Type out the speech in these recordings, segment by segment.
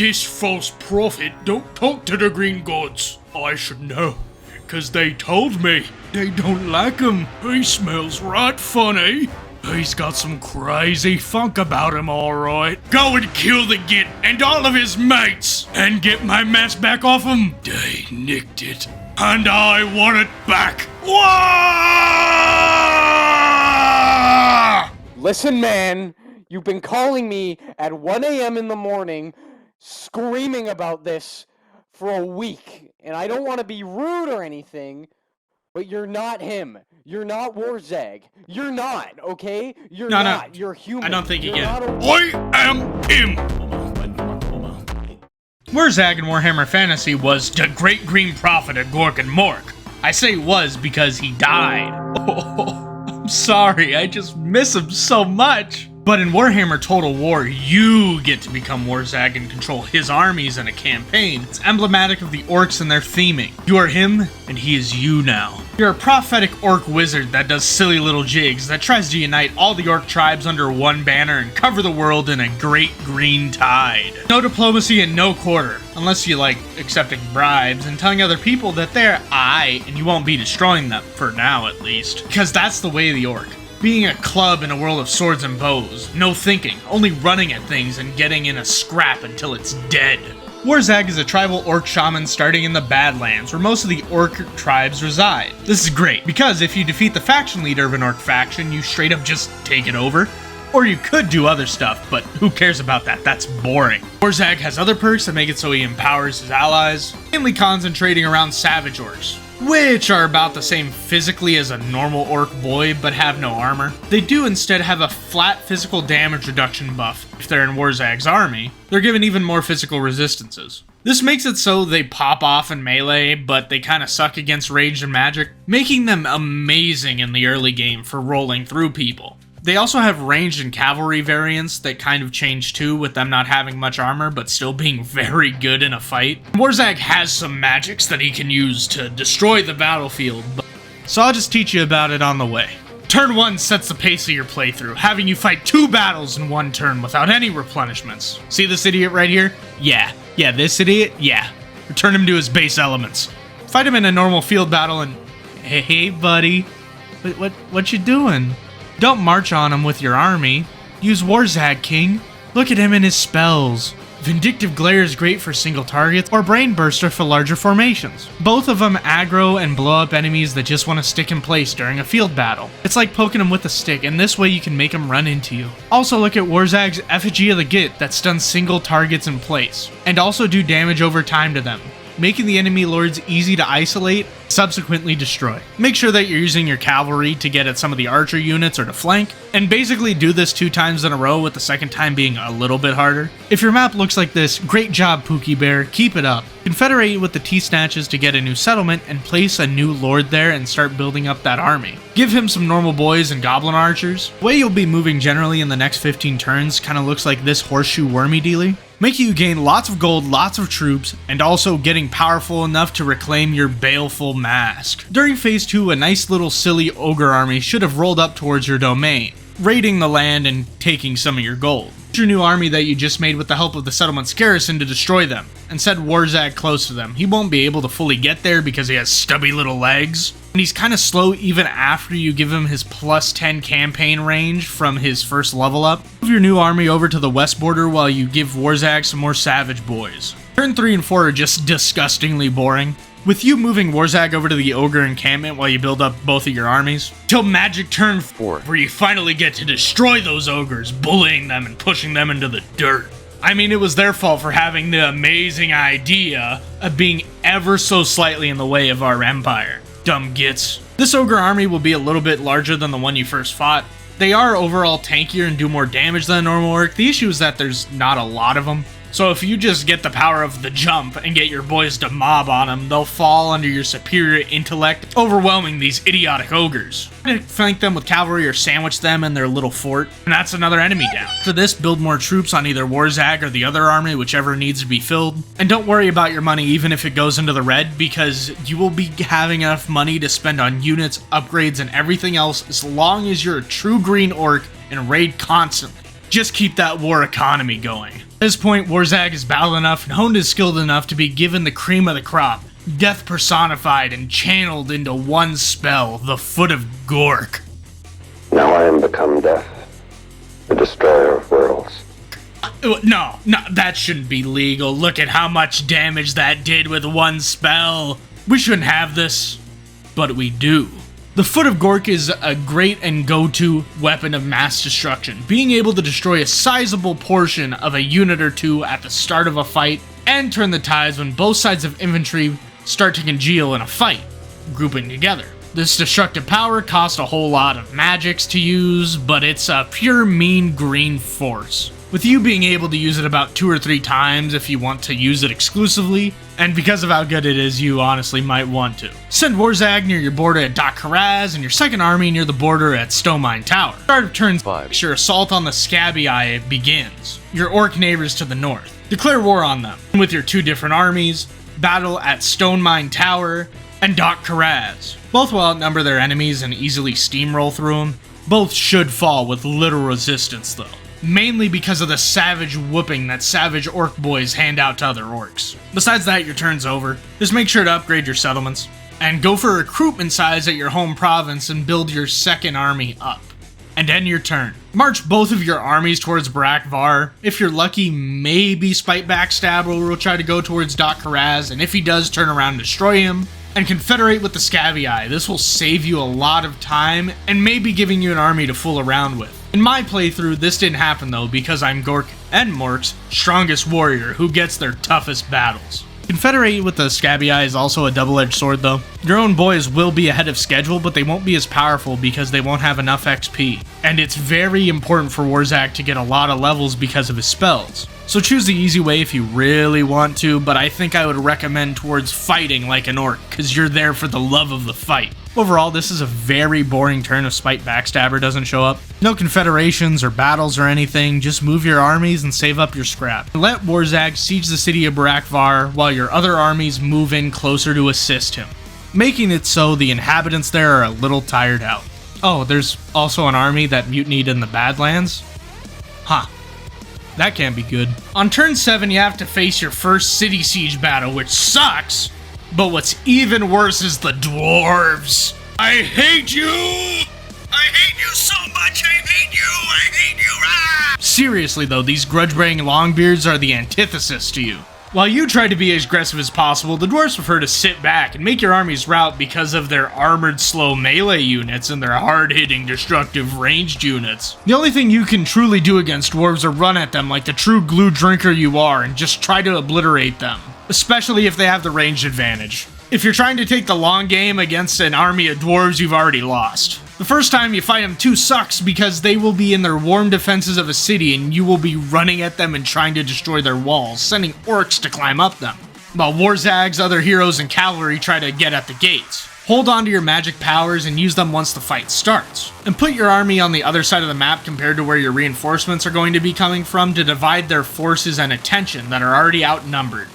This false prophet don't talk to the green gods. I should know, 'cause they told me they don't like him. He smells right funny. He's got some crazy funk about him, alright. Go and kill the Git and all of his mates, and get my mask back off him. They nicked it, and I want it back. Wah! Listen, man, you've been calling me at 1 a.m. in the morning, screaming about this for a week, and I don't want to be rude or anything, but you're not him. You're not Wurrzag. You're not, okay? You're not. You're human. I don't think you You're get it. not I am him! Wurrzag in Warhammer Fantasy was the Great Green Prophet of Gork and Mork. I say was because he died. Oh, I'm sorry, I just miss him so much. But in Warhammer Total War, you get to become Wurrzag and control his armies in a campaign. It's emblematic of the orcs and their theming. You are him, and he is you now. You're a prophetic orc wizard that does silly little jigs that tries to unite all the orc tribes under one banner and cover the world in a great green tide. No diplomacy and no quarter, unless you like accepting bribes and telling other people that they're I, and you won't be destroying them, for now at least. Because that's the way of the orc. Being a club in a world of swords and bows, no thinking, only running at things and getting in a scrap until it's dead. Wurrzag is a tribal orc shaman starting in the Badlands, where most of the orc tribes reside. This is great, because if you defeat the faction leader of an orc faction, you straight up just take it over. Or you could do other stuff, but who cares about that? That's boring. Wurrzag has other perks that make it so he empowers his allies, mainly concentrating around savage orcs, which are about the same physically as a normal orc boy, but have no armor. They do instead have a flat physical damage reduction buff. If they're in Wurzag's army, they're given even more physical resistances. This makes it so they pop off in melee, but they kinda suck against ranged and magic, making them amazing in the early game for rolling through people. They also have ranged and cavalry variants that kind of change too, with them not having much armor but still being very good in a fight. Wurrzag has some magics that he can use to destroy the battlefield, so I'll just teach you about it on the way. Turn 1 sets the pace of your playthrough, having you fight 2 battles in 1 turn without any replenishments. See this idiot right here? Yeah, this idiot? Yeah. Return him to his base elements. Fight him in a normal field battle and... Hey buddy, what you doing? Don't march on him with your army. Use Wurrzag, King. Look at him and his spells. Vindictive Glare is great for single targets, or Brain Burster for larger formations. Both of them aggro and blow up enemies that just want to stick in place during a field battle. It's like poking them with a stick, and this way you can make them run into you. Also look at Wurrzag's Effigy of the Git that stuns single targets in place, and also do damage over time to them, making the enemy lords easy to isolate, subsequently destroy. Make sure that you're using your cavalry to get at some of the archer units or to flank, and basically do this 2 times in a row, with the second time being a little bit harder. If your map looks like this, great job Pookie Bear, keep it up. Confederate with the T-Snatches to get a new settlement and place a new lord there and start building up that army. Give him some normal boys and goblin archers. The way you'll be moving generally in the next 15 turns kinda looks like this horseshoe wormy dealy, making you gain lots of gold, lots of troops, and also getting powerful enough to reclaim your baleful mask. During phase 2, a nice little silly ogre army should have rolled up towards your domain, raiding the land and taking some of your gold. Use your new army that you just made with the help of the settlement's garrison to destroy them, and set Wurrzag close to them. He won't be able to fully get there because he has stubby little legs, and he's kinda slow even after you give him his plus 10 campaign range from his first level up. Move your new army over to the west border while you give Wurrzag some more savage boys. Turn 3 and 4 are just disgustingly boring, with you moving Wurrzag over to the ogre encampment while you build up both of your armies, till magic turn 4, where you finally get to destroy those ogres, bullying them and pushing them into the dirt. I mean, it was their fault for having the amazing idea of being ever so slightly in the way of our empire. Dumb gits. This ogre army will be a little bit larger than the one you first fought. They are overall tankier and do more damage than a normal orc. The issue is that there's not a lot of them. So if you just get the power of the jump and get your boys to mob on them, they'll fall under your superior intellect, overwhelming these idiotic ogres. Flank them with cavalry or sandwich them in their little fort, and that's another enemy down. For this, build more troops on either Wurrzag or the other army, whichever needs to be filled. And don't worry about your money even if it goes into the red, because you will be having enough money to spend on units, upgrades, and everything else as long as you're a true green orc and raid constantly. Just keep that war economy going. this point, Wurrzag is battled enough and honed is skilled enough to be given the cream of the crop, death personified and channeled into one spell, the Foot of Gork. Now I am become death, the destroyer of worlds. No, that shouldn't be legal. Look at how much damage that did with one spell. We shouldn't have this, but we do. The Foot of Gork is a great and go-to weapon of mass destruction, being able to destroy a sizable portion of a unit or two at the start of a fight, and turn the tides when both sides of infantry start to congeal in a fight, grouping together. This destructive power costs a whole lot of magics to use, but it's a pure mean green force, with you being able to use it about 2 or 3 times if you want to use it exclusively, and because of how good it is, you honestly might want to. Send Wurrzag near your border at Dok Karaz and your second army near the border at Stonemine Tower. Start of turn 5, your assault on the Scabby Eye begins. Your orc neighbors to the north. Declare war on them with your 2 different armies, battle at Stonemine Tower and Dok Karaz. Both will outnumber their enemies and easily steamroll through them. Both should fall with little resistance though, mainly because of the savage whooping that savage orc boys hand out to other orcs. Besides that, your turn's over. Just make sure to upgrade your settlements, and go for recruitment size at your home province and build your second army up. And end your turn. March both of your armies towards Wurrzag Var. If you're lucky, maybe Spite Backstabber will try to go towards Dok Karaz, and if he does, turn around and destroy him. And confederate with the Scabby Eye. This will save you a lot of time, and maybe giving you an army to fool around with. In my playthrough, this didn't happen though, because I'm Gork and Mork's strongest warrior who gets their toughest battles. Confederate with the Scabby Eye is also a double-edged sword though. Your own boys will be ahead of schedule, but they won't be as powerful because they won't have enough XP. And it's very important for Wurrzag to get a lot of levels because of his spells. So choose the easy way if you really want to, but I think I would recommend towards fighting like an orc, because you're there for the love of the fight. Overall, this is a very boring turn if Spite Backstabber doesn't show up. No confederations or battles or anything, just move your armies and save up your scrap. Let Wurrzag siege the city of Wurrzag Var while your other armies move in closer to assist him, making it so the inhabitants there are a little tired out. Oh, there's also an army that mutinied in the Badlands? Huh. That can't be good. On turn 7, you have to face your first city siege battle, which sucks, but what's even worse is the dwarves. I hate you! I hate you so much! I hate you! I hate you! Ah! Seriously though, these grudge-bearing longbeards are the antithesis to you. While you try to be as aggressive as possible, the dwarves prefer to sit back and make your armies rout because of their armored slow melee units and their hard-hitting destructive ranged units. The only thing you can truly do against dwarves are run at them like the true glue drinker you are and just try to obliterate them, especially if they have the ranged advantage. If you're trying to take the long game against an army of dwarves, you've already lost. The first time you fight them too sucks because they will be in their warm defenses of a city and you will be running at them and trying to destroy their walls, sending orcs to climb up them, while Wurrzag's other heroes and cavalry try to get at the gates. Hold on to your magic powers and use them once the fight starts. And put your army on the other side of the map compared to where your reinforcements are going to be coming from to divide their forces and attention that are already outnumbered.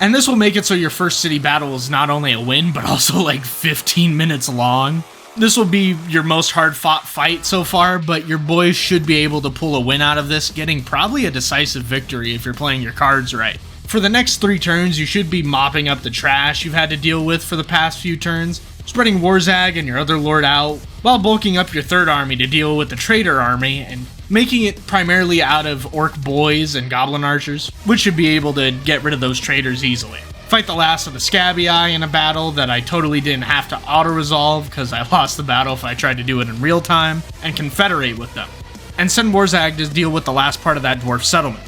And this will make it so your first city battle is not only a win, but also like 15 minutes long. This will be your most hard-fought fight so far, but your boys should be able to pull a win out of this, getting probably a decisive victory if you're playing your cards right. For the next 3 turns, you should be mopping up the trash you've had to deal with for the past few turns, spreading Wurrzag and your other lord out, while bulking up your third army to deal with the traitor army, and making it primarily out of orc boys and goblin archers, which should be able to get rid of those traitors easily. Fight the last of the Scabby Eye in a battle that I totally didn't have to auto-resolve because I lost the battle if I tried to do it in real time, and confederate with them. And send Wurrzag to deal with the last part of that dwarf settlement.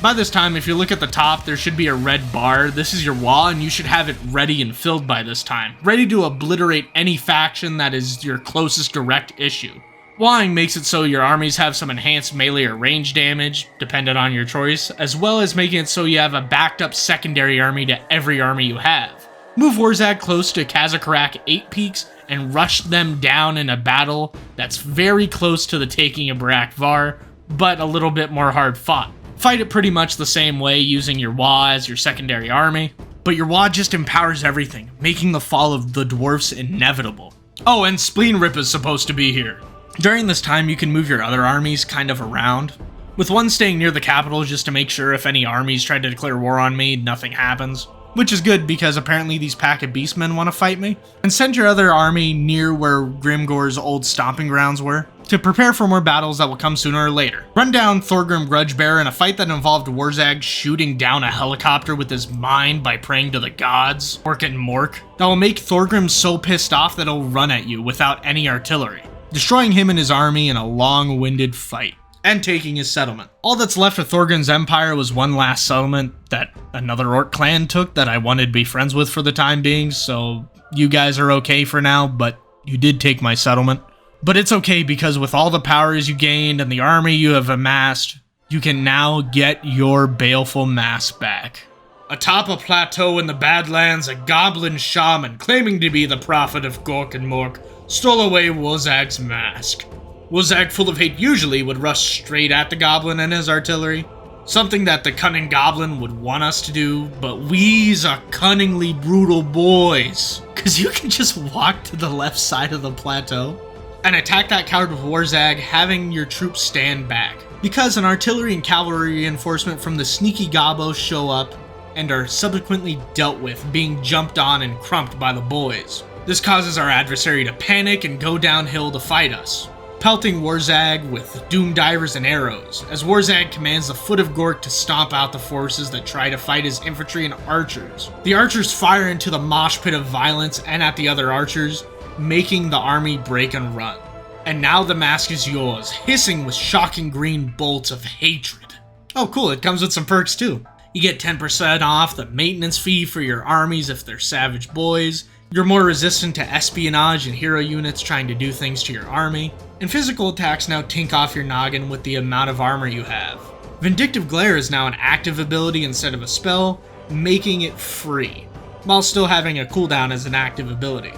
By this time, if you look at the top, there should be a red bar. This is your wall, and you should have it ready and filled by this time, ready to obliterate any faction that is your closest direct issue. Walling makes it so your armies have some enhanced melee or range damage, dependent on your choice, as well as making it so you have a backed up secondary army to every army you have. Move Wurrzag close to Kazakarak 8 Peaks and rush them down in a battle that's very close to the taking of Wurrzag Var, but a little bit more hard fought. Fight it pretty much the same way using your Wa as your secondary army, but your Wa just empowers everything, making the fall of the dwarfs inevitable. Oh, and Spleen Rip is supposed to be here. During this time, you can move your other armies kind of around. with one staying near the capital just to make sure if any armies tried to declare war on me, nothing happens. Which is good because apparently these pack of beastmen want to fight me. And send your other army near where Grimgor's old stomping grounds were, to prepare for more battles that will come sooner or later. Run down Thorgrim Grudgebearer in a fight that involved Wurrzag shooting down a helicopter with his mind by praying to the gods, Orc and Mork. That will make Thorgrim so pissed off that he'll run at you without any artillery, destroying him and his army in a long-winded fight, and taking his settlement. All that's left of Thorgrim's empire was one last settlement that another Orc clan took that I wanted to be friends with for the time being, so you guys are okay for now, but you did take my settlement. But it's okay because with all the powers you gained and the army you have amassed, you can now get your baleful mask back. Atop a plateau in the Badlands, a goblin shaman claiming to be the prophet of Gork and Mork stole away Wurrzag's mask. Wurrzag, full of hate, usually would rush straight at the goblin and his artillery, something that the cunning goblin would want us to do, but we's are cunningly brutal boys, cause you can just walk to the left side of the plateau and attack that coward with Wurrzag, having your troops stand back, because an artillery and cavalry reinforcement from the sneaky gobos show up and are subsequently dealt with, being jumped on and crumped by the boys. This causes our adversary to panic and go downhill to fight us, pelting Wurrzag with doom divers and arrows, as Wurrzag commands the foot of Gork to stomp out the forces that try to fight his infantry and archers. The archers fire into the mosh pit of violence and at the other archers, making the army break and run. And now the mask is yours, hissing with shocking green bolts of hatred. Oh cool, it comes with some perks too. You get 10% off the maintenance fee for your armies if they're savage boys. You're more resistant to espionage and hero units trying to do things to your army. And physical attacks now tink off your noggin with the amount of armor you have. Vindictive Glare is now an active ability instead of a spell, making it free, while still having a cooldown as an active ability.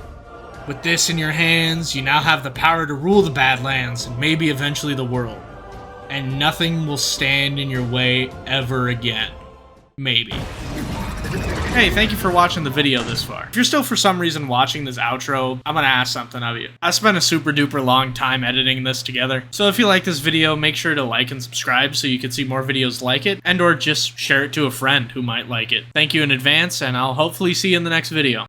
With this in your hands, you now have the power to rule the Badlands and maybe eventually the world. And nothing will stand in your way ever again. Maybe. Hey, thank you for watching the video this far. If you're still for some reason watching this outro, I'm gonna ask something of you. I spent a super duper long time editing this together, so if you like this video, make sure to like and subscribe so you can see more videos like it, and or just share it to a friend who might like it. Thank you in advance, and I'll hopefully see you in the next video.